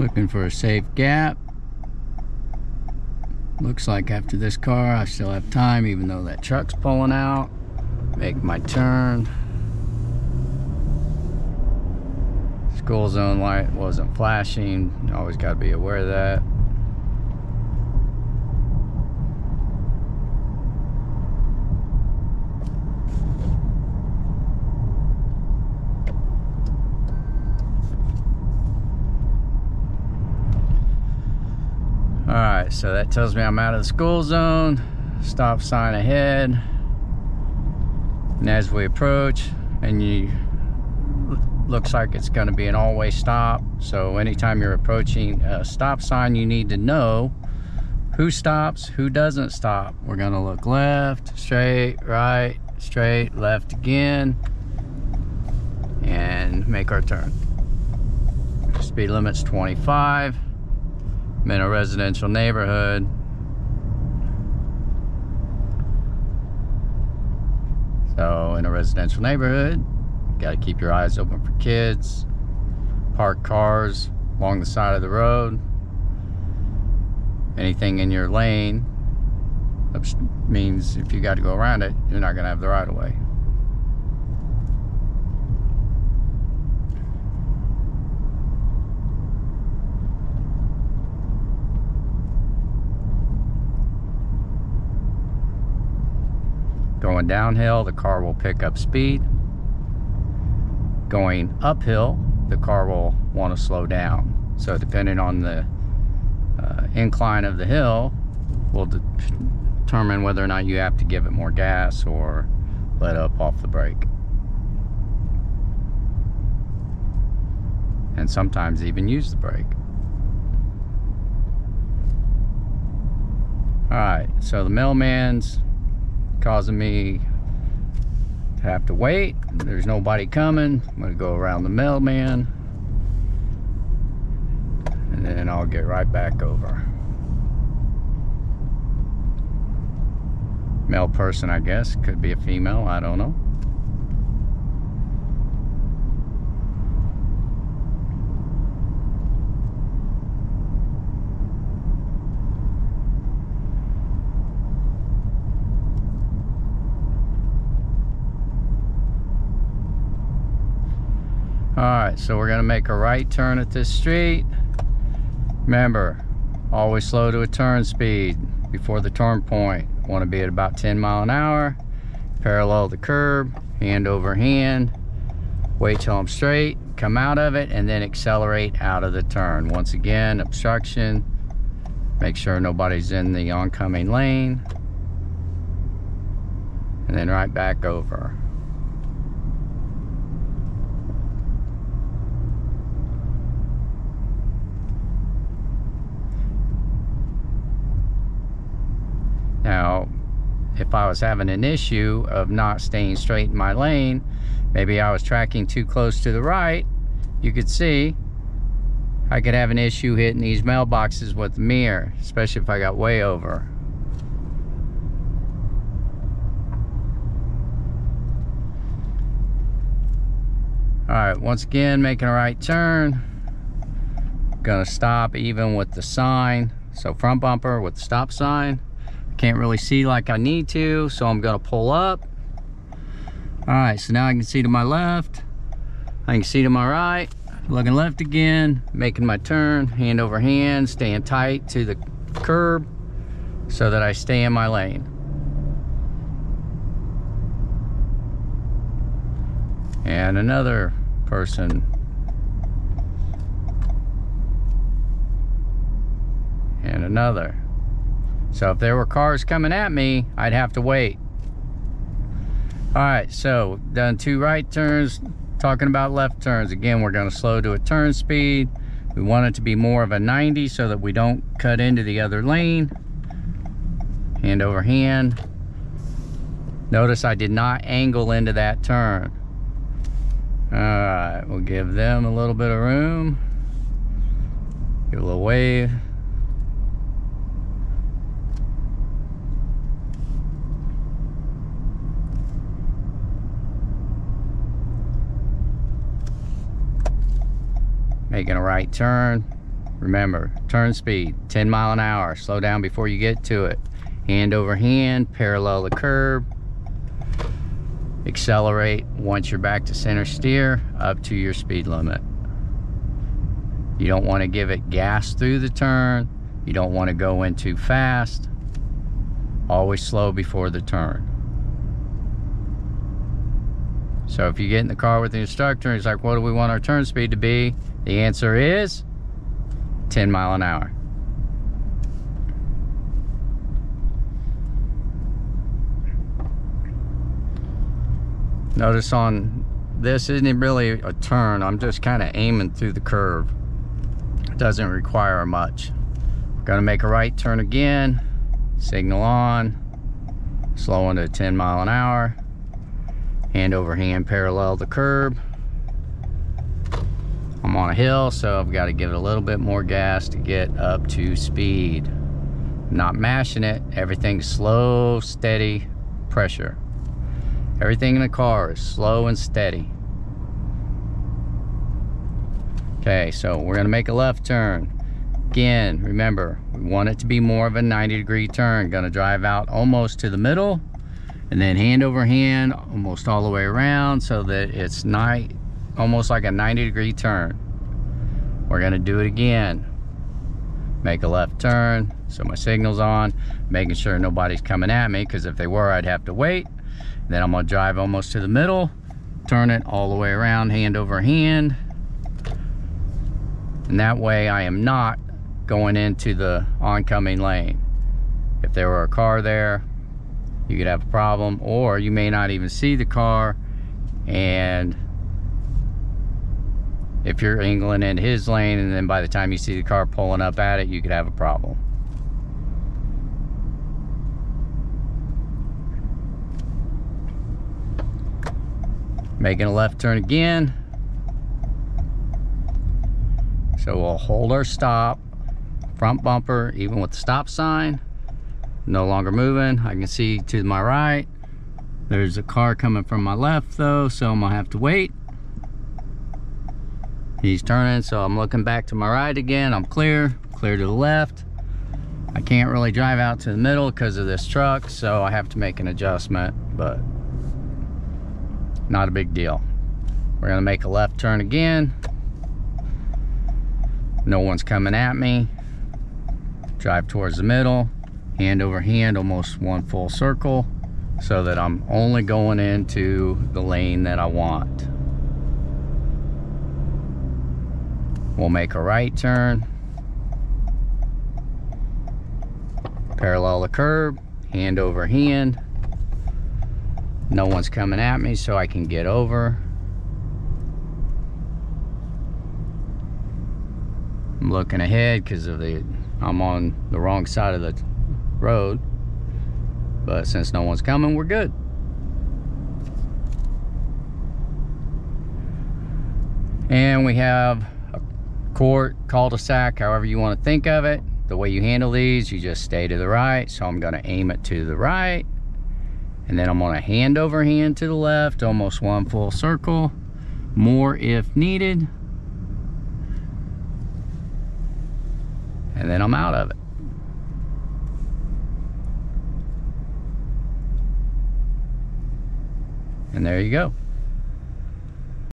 Looking for a safe gap. Looks like after this car I still have time, even though that truck's pulling out. Make my turn. School zone light wasn't flashing. Always got to be aware of that. Alright, so that tells me I'm out of the school zone. Stop sign ahead. And as we approach, looks like it's going to be an all-way stop. So anytime you're approaching a stop sign, you need to know who stops, who doesn't stop. We're going to look left, straight, right, straight, left again, and make our turn. Speed limit's 25. I'm in a residential neighborhood. So in a residential neighborhood, you gotta keep your eyes open for kids, park cars along the side of the road. Anything in your lane means if you got to go around it, you're not gonna have the right of way. Going downhill, the car will pick up speed. Going uphill, the car will want to slow down. So depending on the incline of the hill will determine whether or not you have to give it more gas or let up off the brake. And sometimes even use the brake. Alright, so the mailman's causing me to have to wait. There's nobody coming. I'm gonna go around the mailman and then I'll get right back over. Male person, I guess. Could be a female, I don't know. Alright, so we're going to make a right turn at this street. Remember, always slow to a turn speed before the turn point. Want to be at about 10 miles an hour. Parallel the curb, hand over hand. Wait till I'm straight, come out of it, and then accelerate out of the turn. Once again, obstruction. Make sure nobody's in the oncoming lane. And then right back over. Now, if I was having an issue of not staying straight in my lane, maybe I was tracking too close to the right, you could see I could have an issue hitting these mailboxes with the mirror, especially if I got way over. Alright, once again, making a right turn. Gonna stop even with the sign. So front bumper with the stop sign. Can't really see like I need to, so I'm gonna pull up. Alright, so now I can see to my left, I can see to my right, looking left again, making my turn, hand over hand, staying tight to the curb so that I stay in my lane. And another person. And another. So if there were cars coming at me, I'd have to wait. Alright, so done 2 right turns, talking about left turns. Again, we're going to slow to a turn speed. We want it to be more of a 90 so that we don't cut into the other lane. Hand over hand. Notice I did not angle into that turn. Alright, we'll give them a little bit of room. Give a little wave. Making a right turn. Remember, turn speed, 10 mile an hour. Slow down before you get to it. Hand over hand, parallel the curb. Accelerate once you're back to center steer, up to your speed limit. You don't want to give it gas through the turn. You don't want to go in too fast. Always slow before the turn. So if you get in the car with the instructor and he's like, what do we want our turn speed to be? The answer is 10 mile an hour. Notice on this isn't really a turn. I'm just kind of aiming through the curve. It doesn't require much. Gonna make a right turn again. Signal on. Slowing to 10 mile an hour. Hand over hand parallel the curb. I'm on a hill, so I've got to give it a little bit more gas to get up to speed. Not mashing it. Everything's slow, steady pressure. Everything in the car is slow and steady. Okay, so we're gonna make a left turn. Again, remember, we want it to be more of a 90-degree turn. Gonna drive out almost to the middle, and then hand over hand, almost all the way around, so that it's almost like a 90-degree turn. We're gonna do it again. Make a left turn, so my signal's on, making sure nobody's coming at me, because if they were, I'd have to wait. Then I'm gonna drive almost to the middle, turn it all the way around, hand over hand. And that way I am not going into the oncoming lane. If there were a car there, you could have a problem, or you may not even see the car, and if you're angling into his lane, and then by the time you see the car pulling up at it, you could have a problem. Making a left turn again. So we'll hold our stop, front bumper, even with the stop sign, no longer moving. I can see to my right. There's a car coming from my left though, so I'm gonna have to wait. He's turning, so I'm looking back to my right again. I'm clear to the left. I can't really drive out to the middle because of this truck, so I have to make an adjustment, but not a big deal. We're gonna make a left turn again. No one's coming at me. Drive towards the middle, hand over hand, almost one full circle, so that I'm only going into the lane that I want. We'll make a right turn, parallel the curb, hand over hand. No one's coming at me, so I can get over. I'm looking ahead because I'm on the wrong side of the road, but since no one's coming, we're good. And we have a court, cul-de-sac, however you want to think of it. The way you handle these, you just stay to the right. So I'm going to aim it to the right, and then I'm going to hand over hand to the left, almost one full circle, more if needed. And then I'm out of it. And there you go.